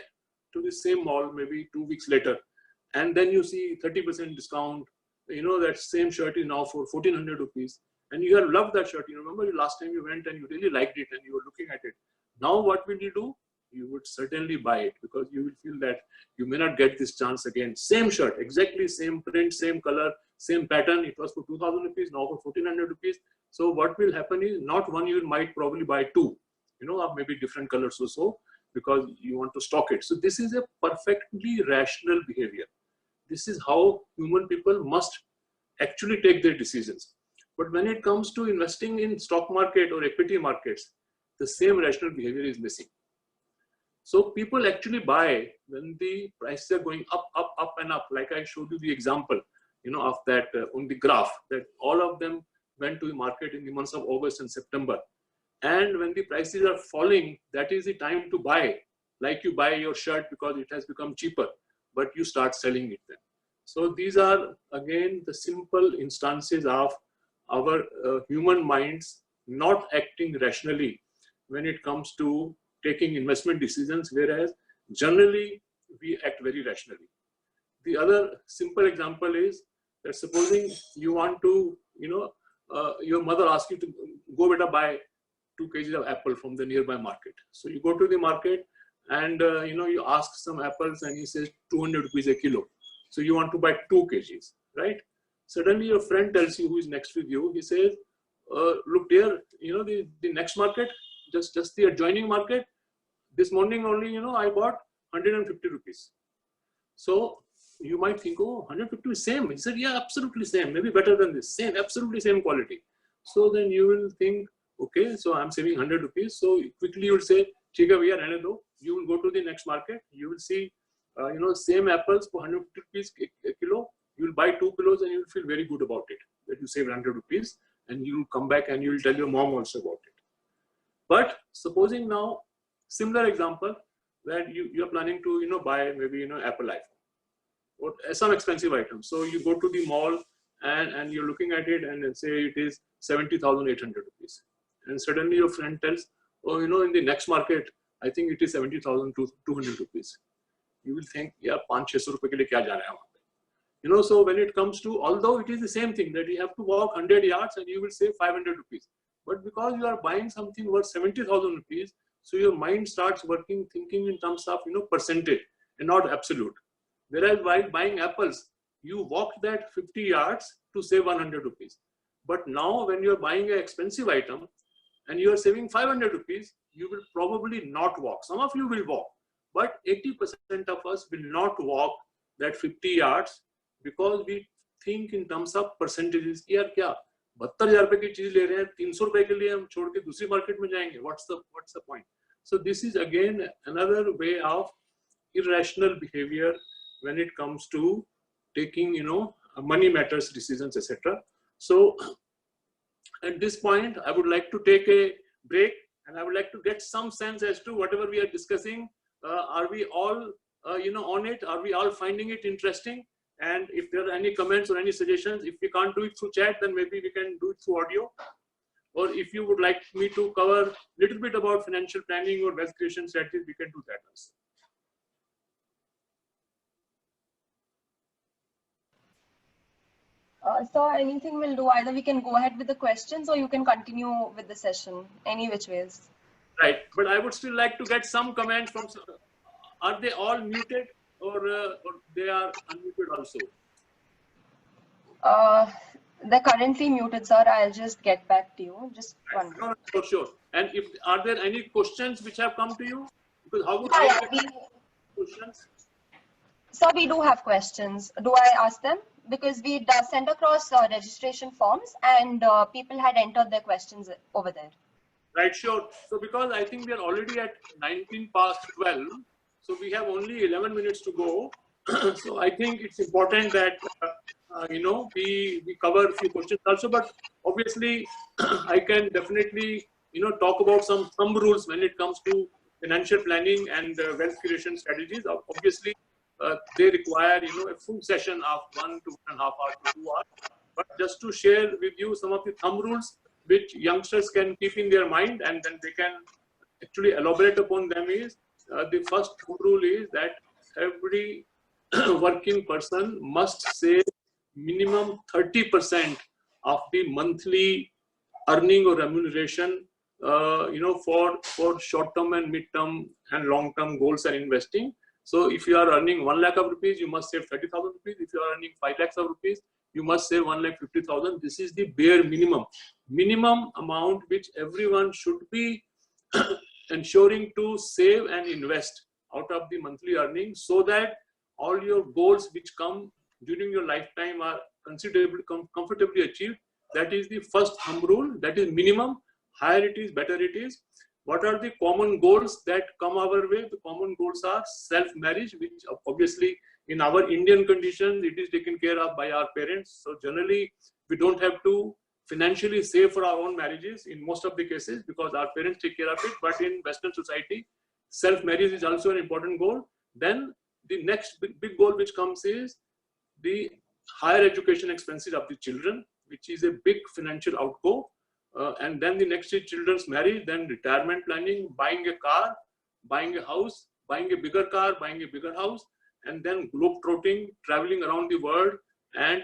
to the same mall maybe 2 weeks later, and then you see 30% discount. That same shirt is now for 1,400 rupees. And you have loved that shirt. You remember the last time you went and you really liked it and you were looking at it. Now what will you do? You would certainly buy it because you will feel that you may not get this chance again. Same shirt, exactly same print, same color, same pattern. It was for 2,000 rupees, now for 1,400 rupees. So what will happen is not one, you might probably buy two, of maybe different colors or so, because you want to stock it. So this is a perfectly rational behavior. This is how human people must actually take their decisions. But when it comes to investing in stock market or equity markets, the same rational behavior is missing. So people actually buy when the prices are going up, up, up and up. Like I showed you the example, of that on the graph, that all of them went to the market in the months of August and September. And when the prices are falling, that is the time to buy. Like you buy your shirt because it has become cheaper, but you start selling it then. So these are again the simple instances of our human minds not acting rationally when it comes to taking investment decisions, whereas generally we act very rationally. The other simple example is that supposing you want to, your mother asks you to go beta buy 2 kgs of apple from the nearby market. So you go to the market and you ask some apples and he says 200 rupees a kilo. So you want to buy 2 kgs, right? Suddenly your friend tells you, who is next with you, he says, look dear, the next market, just the adjoining market, this morning only, I bought 150 rupees. So you might think, oh, 150 is same. He said, yeah, absolutely same, maybe better than this, same, absolutely same quality. So then you will think, okay, so I'm saving 100 rupees. So quickly you will say, Chiga bhaiya rehne do. You will go to the next market. You will see, same apples for 150 rupees a kilo. You will buy 2 kilos and you will feel very good about it, that you saved 100 rupees. And you will come back and you will tell your mom also about it. But supposing now, similar example, where you are planning to, buy maybe, Apple iPhone or some expensive item. So you go to the mall and you're looking at it and say it is 70,800 rupees. And suddenly your friend tells, oh, in the next market, I think it is 70,200 rupees. You will think, yeah, 500-600 rupees ke liye kya jana hai wahan pe? So when it comes to, although it is the same thing that you have to walk 100 yards and you will save 500 rupees. But because you are buying something worth 70,000 rupees, so your mind starts working, thinking in terms of, percentage and not absolute. Whereas while buying apples, you walk that 50 yards to save 100 rupees. But now when you're buying an expensive item and you're saving 500 rupees, you will probably not walk. Some of you will walk, but 80% of us will not walk that 50 yards because we think in terms of percentages. यार क्या 72,000 रुपए की चीज ले रहे हैं, 300 रुपए के लिए हम छोड़ के दूसरी मार्केट में जाएंगे? What's the point? So this is again another way of irrational behavior when it comes to taking, money matters decisions, etc. So at this point, I would like to take a break and I would like to get some sense as to whatever we are discussing. Are we all, on it? Are we all finding it interesting? And if there are any comments or any suggestions, if we can't do it through chat, then maybe we can do it through audio. Or if you would like me to cover a little bit about financial planning or wealth creation strategies, we can do that also. So anything will do. Either we can go ahead with the questions or you can continue with the session, any which ways. Right. But I would still like to get some comments from. Are they all muted, or they are unmuted also? They're currently muted, sir. I'll just get back to you. Just one minute. No, for sure. And if are there any questions which have come to you? Because how would Yeah, I yeah, get questions? sir, we do have questions. Do I ask them? Because we sent across registration forms and people had entered their questions over there. Right, sure. So because I think we are already at 19 past 12, so we have only 11 minutes to go. So I think it's important that we cover a few questions also. But obviously, I can definitely talk about some thumb rules when it comes to financial planning and wealth creation strategies. Obviously, they require a full session of 1 to 1.5 hours to 2 hours. But just to share with you some of the thumb rules which youngsters can keep in their mind and then they can actually elaborate upon them is the first rule is that every working person must save minimum 30% of the monthly earning or remuneration for short-term and mid-term and long-term goals and investing. So if you are earning 1 lakh of rupees, you must save 30,000 rupees. If you are earning 5 lakhs of rupees, you must save 1,50,000. This is the bare minimum amount which everyone should be ensuring to save and invest out of the monthly earnings, so that all your goals which come during your lifetime are considerably comfortably achieved. That is the first thumb rule. That is minimum. Higher it is, better it is. What are the common goals that come our way? The common goals are self-marriage, which obviously in our Indian conditions, it is taken care of by our parents. So generally, we don't have to financially save for our own marriages in most of the cases because our parents take care of it. But in Western society, self-marriage is also an important goal. Then the next big goal which comes is the higher education expenses of the children, which is a big financial outgo. And then the next is children's marriage, then retirement planning, buying a car, buying a house, buying a bigger car, buying a bigger house, and then globe-trotting, traveling around the world, and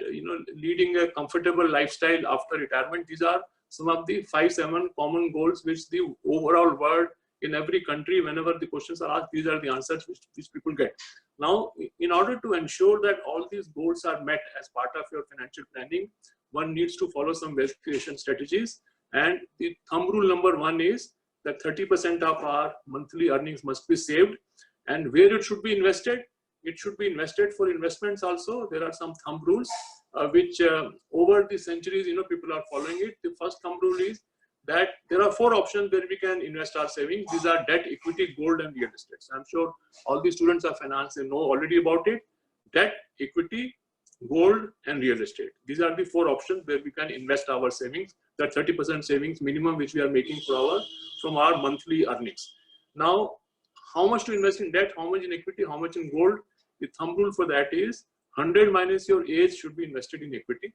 leading a comfortable lifestyle after retirement. These are some of the 5-7 common goals which the overall world in every country, whenever the questions are asked, these are the answers which people get. Now, in order to ensure that all these goals are met as part of your financial planning, one needs to follow some wealth creation strategies. And the thumb rule number 1 is that 30% of our monthly earnings must be saved. And where it should be invested? It should be invested for investments also. There are some thumb rules which over the centuries, people are following it. The first thumb rule is that there are 4 options where we can invest our savings. These are debt, equity, gold, and real estate. So I'm sure all the students of finance know already about it. Debt, equity, gold, and real estate. These are the 4 options where we can invest our savings. That 30% savings minimum which we are making from our monthly earnings. Now, how much to invest in debt, how much in equity, how much in gold? The thumb rule for that is 100 minus your age should be invested in equity,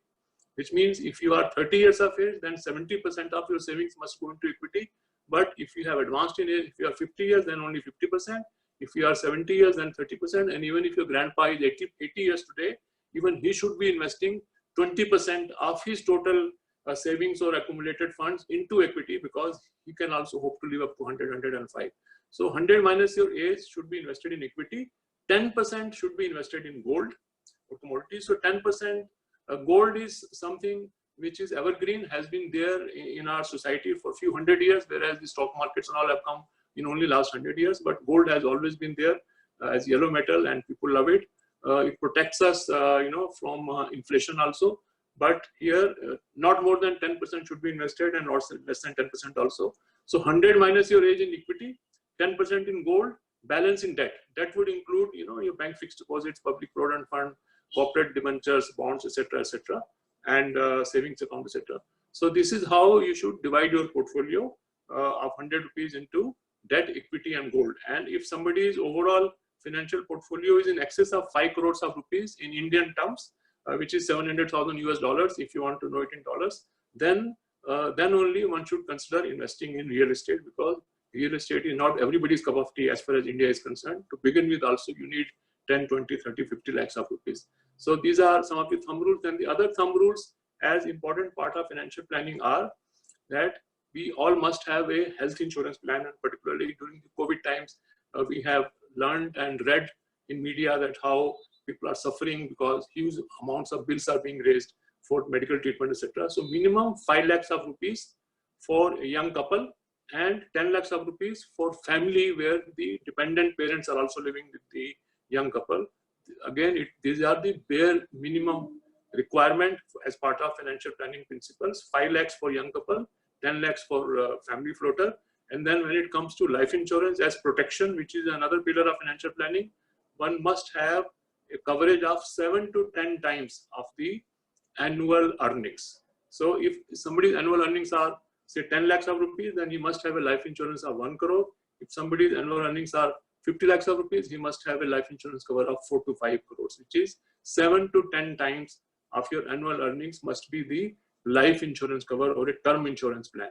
which means if you are 30 years of age, then 70% of your savings must go into equity. But if you have advanced in age, if you are 50 years, then only 50%. If you are 70 years, then 30%. And even if your grandpa is 80 years today, even he should be investing 20% of his total savings or accumulated funds into equity, because he can also hope to live up to 100, 105. So 100 minus your age should be invested in equity. 10% should be invested in gold or commodities. So 10% gold is something which is evergreen, has been there in our society for a few hundred years, whereas the stock markets and all have come in only last 100 years. But gold has always been there as yellow metal, and people love it. It protects us, from inflation also. But here, not more than 10% should be invested, and less than 10% also. So 100 minus your age in equity, 10% in gold, balance in debt. That would include, your bank fixed deposits, public provident fund, corporate debentures, bonds, etc., and savings account, etc. So this is how you should divide your portfolio of 100 rupees into debt, equity, and gold. And if somebody's overall financial portfolio is in excess of 5 crores of rupees in Indian terms, which is $700,000 US, if you want to know it in dollars, then only one should consider investing in real estate, because real estate is not everybody's cup of tea as far as India is concerned. To begin with, also you need 10, 20, 30, 50 lakhs of rupees. So these are some of the thumb rules. And the other thumb rules as important part of financial planning are that we all must have a health insurance plan, and particularly during the COVID times, we have learned and read in media that how people are suffering because huge amounts of bills are being raised for medical treatment, etc. So minimum 5 lakhs of rupees for a young couple and 10 lakhs of rupees for family where the dependent parents are also living with the young couple. Again, these are the bare minimum requirement as part of financial planning principles. 5 lakhs for young couple, 10 lakhs for family floater. And then when it comes to life insurance as protection, which is another pillar of financial planning, one must have a coverage of 7 to 10 times of the annual earnings. So if somebody's annual earnings are say 10 lakhs of rupees, then he must have a life insurance of 1 crore. If somebody's annual earnings are 50 lakhs of rupees, he must have a life insurance cover of 4 to 5 crores, which is 7 to 10 times of your annual earnings must be the life insurance cover or a term insurance plan.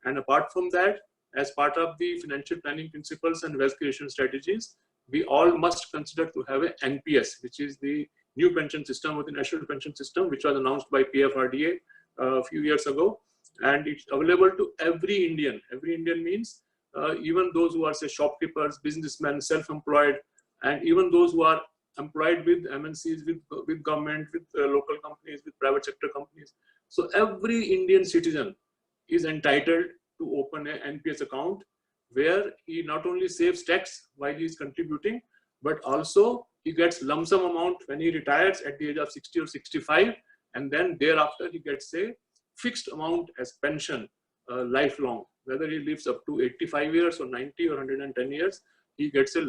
And apart from that, as part of the financial planning principles and wealth creation strategies, we all must consider to have a NPS, which is the new pension system or the national pension system, which was announced by PFRDA a few years ago. And it's available to every Indian. Every Indian means even those who are say shopkeepers, businessmen, self-employed, and even those who are employed with MNCs, with government, with local companies, with private sector companies. So every Indian citizen is entitled to open an NPS account where he not only saves tax while he is contributing, but also he gets lump sum amount when he retires at the age of 60 or 65, and then thereafter he gets a fixed amount as pension lifelong. Whether he lives up to 85 years or 90 or 110 years, he gets a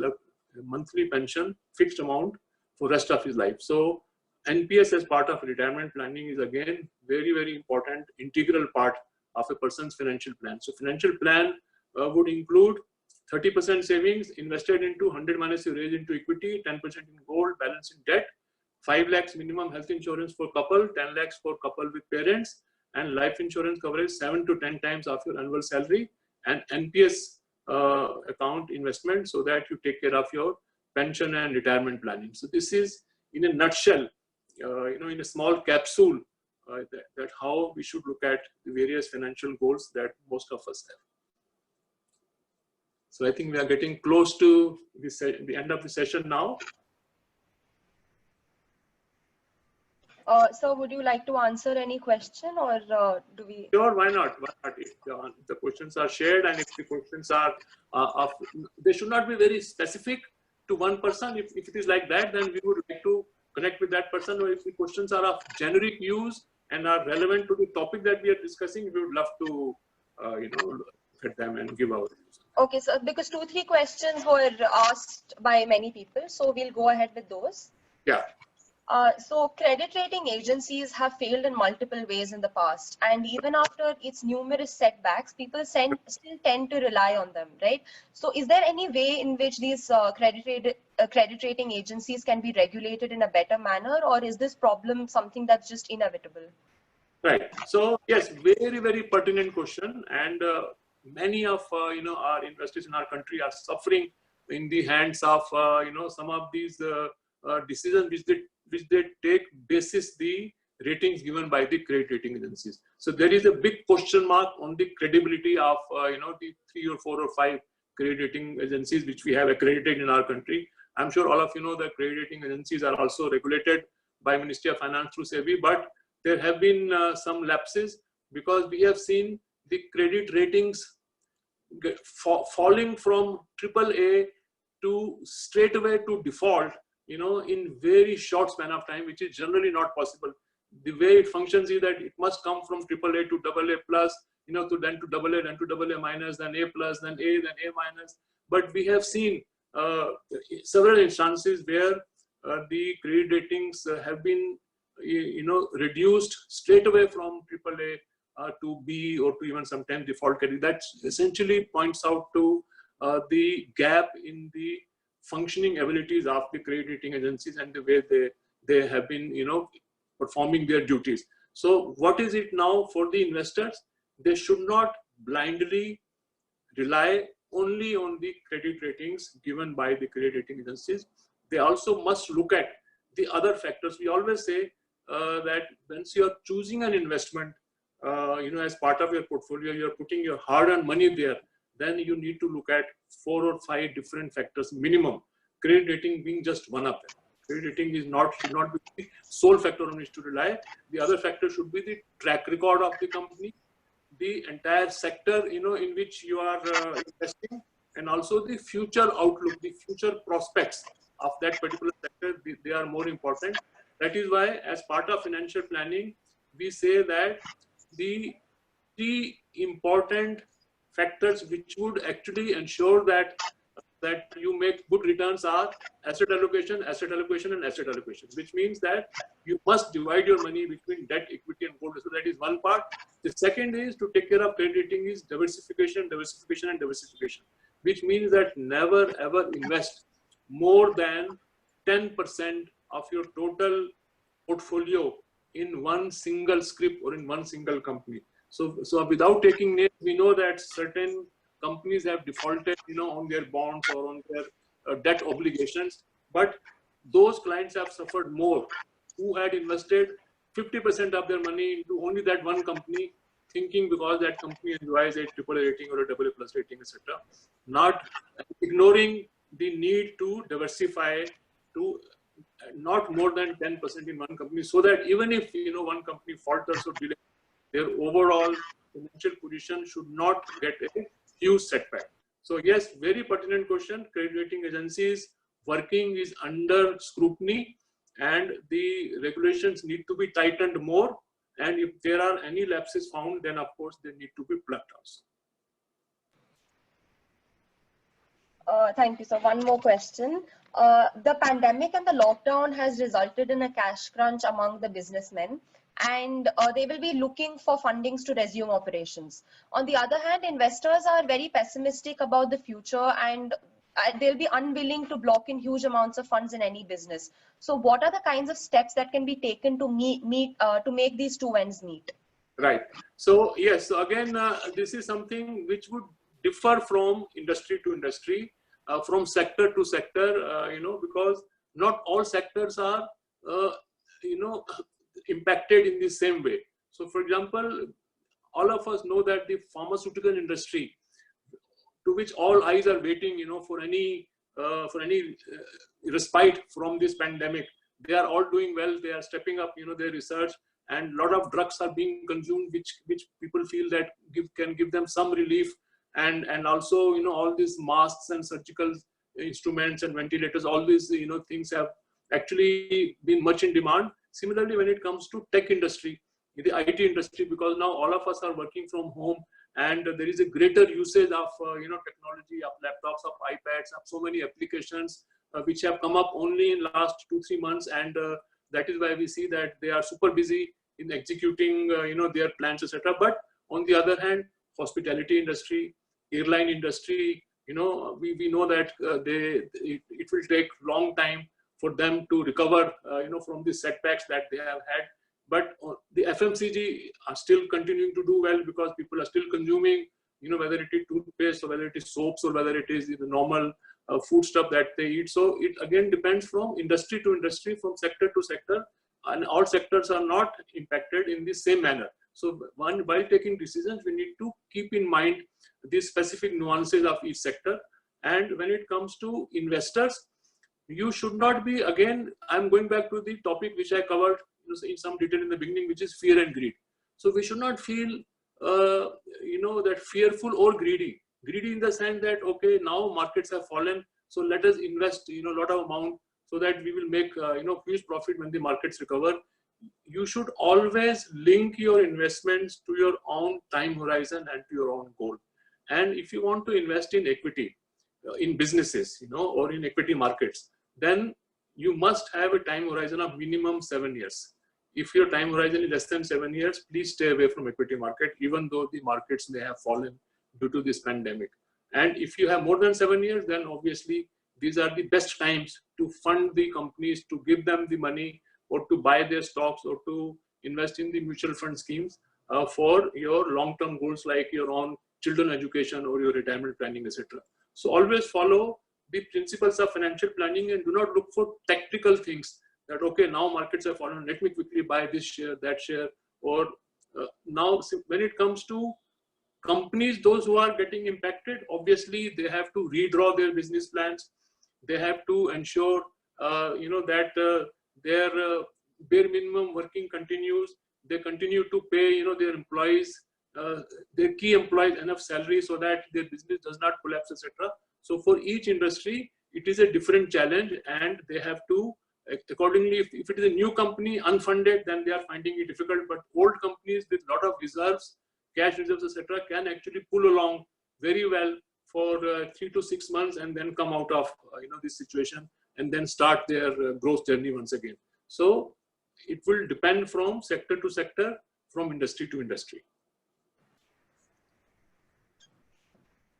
monthly pension, fixed amount for rest of his life. So NPS as part of retirement planning is again very, very important, integral part of a person's financial plan. So financial plan would include 30% savings invested into 100 minus you raise into equity, 10% in gold, balance in debt, 5 lakhs minimum health insurance for couple, 10 lakhs for couple with parents, and life insurance coverage 7 to 10 times of your annual salary, and NPS account investment so that you take care of your pension and retirement planning. So this is in a nutshell, in a small capsule, that how we should look at the various financial goals that most of us have. So I think we are getting close to the end of the session now. So would you like to answer any question, or do we? Sure, why not? Why not? If the questions are shared and if the questions are they should not be very specific to one person. If it is like that, then we would like to connect with that person. Or if the questions are of generic use and are relevant to the topic that we are discussing, we would love to look at them and give our views. Okay, so because 2-3 questions were asked by many people, so we'll go ahead with those. Yeah. So credit rating agencies have failed in multiple ways in the past, and even after its numerous setbacks, people still tend to rely on them, right? So is there any way in which these credit rating agencies can be regulated in a better manner, or is this problem something that's just inevitable? Right. So yes, very, very pertinent question, and many of our investors in our country are suffering in the hands of some of these decisions which they take basis the ratings given by the credit rating agencies. So there is a big question mark on the credibility of the 3 or 4 or 5 credit rating agencies which we have accredited in our country. I'm sure all of you know that credit rating agencies are also regulated by Ministry of Finance through SEBI, but there have been some lapses because we have seen the credit ratings falling from AAA to straight away to default, in very short span of time, which is generally not possible. The way it functions is that it must come from AAA to AA plus, then to AA, then to AA minus, then A plus, then A, then A minus. But we have seen several instances where the credit ratings have been, reduced straight away from AAA to B or to even sometimes default credit. That essentially points out to the gap in the functioning abilities of the credit rating agencies and the way they have been, performing their duties. So what is it now for the investors? They should not blindly rely only on the credit ratings given by the credit rating agencies. They also must look at the other factors. We always say that once you are choosing an investment, as part of your portfolio, you're putting your hard-earned money there, then you need to look at 4 or 5 different factors minimum. Credit rating being just one of them. Credit rating should not be the sole factor on which to rely. The other factor should be the track record of the company, the entire sector, in which you are investing, and also the future outlook, the future prospects of that particular sector. They are more important. That is why, as part of financial planning, we say that the 3 important factors which would actually ensure that you make good returns are asset allocation, and asset allocation, which means that you must divide your money between debt, equity, and gold. So that is one part. The second is to take care of credit rating is diversification, which means that never ever invest more than 10% of your total portfolio in one single scrip or in one single company. So without taking names, we know that certain companies have defaulted, on their bonds or on their debt obligations, but those clients have suffered more who had invested 50% of their money into only that one company, thinking because that company enjoys a AAA rating or a AA+ rating, etc., not ignoring the need to diversify to not more than 10% in one company, so that even if one company falters or delays, their overall financial position should not get a huge setback. So yes, very pertinent question. Credit rating agencies working is under scrutiny, and the regulations need to be tightened more. And if there are any lapses found, then of course they need to be plugged also. Thank you. So one more question. The pandemic and the lockdown has resulted in a cash crunch among the businessmen, and they will be looking for fundings to resume operations. On the other hand, investors are very pessimistic about the future, and they'll be unwilling to block in huge amounts of funds in any business. So what are the kinds of steps that can be taken to make these two ends meet? Right. So yes, so again, this is something which would differ from industry to industry, from sector to sector, because not all sectors are, impacted in the same way. So for example, all of us know that the pharmaceutical industry, to which all eyes are waiting, for any respite from this pandemic, they are all doing well. They are stepping up, their research, and a lot of drugs are being consumed, which people feel that can give them some relief. And also, all these masks and surgical instruments and ventilators, all these, things have actually been much in demand. Similarly, when it comes to tech industry, the IT industry, because now all of us are working from home, and there is a greater usage of, technology, of laptops, of iPads, of so many applications, which have come up only in last 2-3 months. And that is why we see that they are super busy in executing, their plans, etc. But on the other hand, hospitality industry, airline industry, we know that it will take long time for them to recover, from the setbacks that they have had. But the FMCG are still continuing to do well, because people are still consuming, whether it is toothpaste or whether it is soaps or whether it is the normal food stuff that they eat. So it again depends from industry to industry, from sector to sector, and all sectors are not impacted in the same manner. So while taking decisions, we need to keep in mind the specific nuances of each sector. And when it comes to investors, you should not be, again, I'm going back to the topic which I covered in some detail in the beginning, which is fear and greed. So we should not feel, that fearful or greedy. Greedy in the sense that, okay, now markets have fallen, so let us invest, a lot of amount so that we will make, huge profit when the markets recover. You should always link your investments to your own time horizon and to your own goal. And if you want to invest in equity, in businesses, or in equity markets, then you must have a time horizon of minimum 7 years. If your time horizon is less than 7 years, please stay away from equity market, even though the markets may have fallen due to this pandemic. And if you have more than 7 years, then obviously these are the best times to fund the companies, to give them the money, or to buy their stocks, or to invest in the mutual fund schemes for your long-term goals, like your own children education or your retirement planning, etc. So always follow the principles of financial planning, and do not look for tactical things that, okay, now markets have fallen, let me quickly buy this share, that share, or Now, when it comes to companies, those who are getting impacted, obviously they have to redraw their business plans. They have to ensure, that their bare minimum working continues. They continue to pay, their employees, their key employees enough salary so that their business does not collapse, etc. So for each industry, it is a different challenge, and they have to accordingly. If it is a new company, unfunded, then they are finding it difficult. But old companies with a lot of reserves, cash reserves, etc., can actually pull along very well for 3 to 6 months and then come out of this situation and then start their growth journey once again. So it will depend from sector to sector, from industry to industry.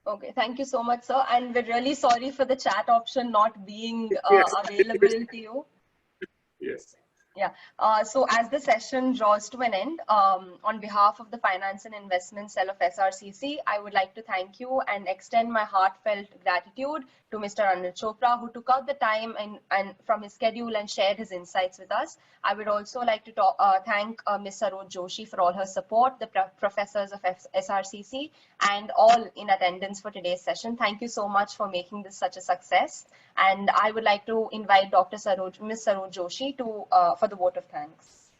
Okay, thank you so much, sir. And we're really sorry for the chat option not being available to you. Yes. Yeah. So as the session draws to an end, on behalf of the Finance and Investment Cell of SRCC, I would like to thank you and extend my heartfelt gratitude to Mr. Anil Chopra, who took out the time and from his schedule and shared his insights with us. I would also like to thank Ms. Saroj Joshi for all her support, the professors of SRCC, and all in attendance for today's session. Thank you so much for making this such a success. And I would like to invite Ms. Saroj Joshi for the vote of thanks.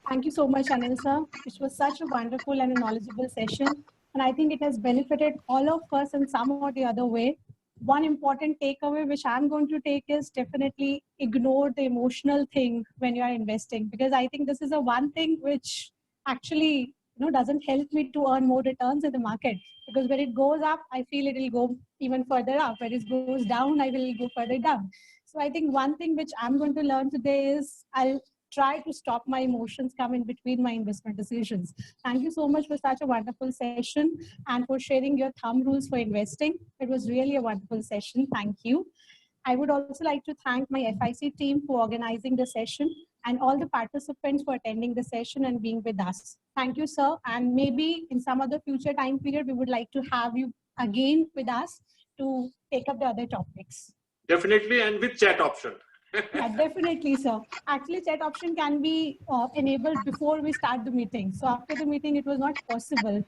Thank you so much, Anil sir. It was such a wonderful and a knowledgeable session. And I think it has benefited all of us in some or the other way. One important takeaway which I'm going to take is definitely ignore the emotional thing when you are investing, because I think this is a one thing which actually doesn't help me to earn more returns in the market, because when it goes up, I feel it will go even further up. When it goes down, I will go further down. So I think one thing which I'm going to learn today is I'll try to stop my emotions come in between my investment decisions. Thank you so much for such a wonderful session and for sharing your thumb rules for investing. It was really a wonderful session. Thank you. I would also like to thank my FIC team for organizing the session and all the participants for attending the session and being with us. Thank you, sir. And maybe in some other future time period, we would like to have you again with us to take up the other topics. Definitely, and with chat option. Yeah, definitely, sir. Actually, chat option can be enabled before we start the meeting. So after the meeting, it was not possible.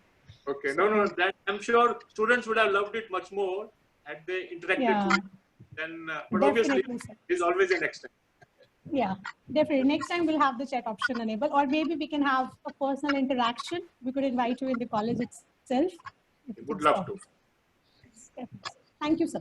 Okay, no, that I'm sure students would have loved it much more had they interacted. Yeah. Then, but obviously, there's always a next time. Yeah, definitely. Next time we'll have the chat option enabled, or maybe we can have a personal interaction. We could invite you in the college itself. Would love to. Thank you, sir.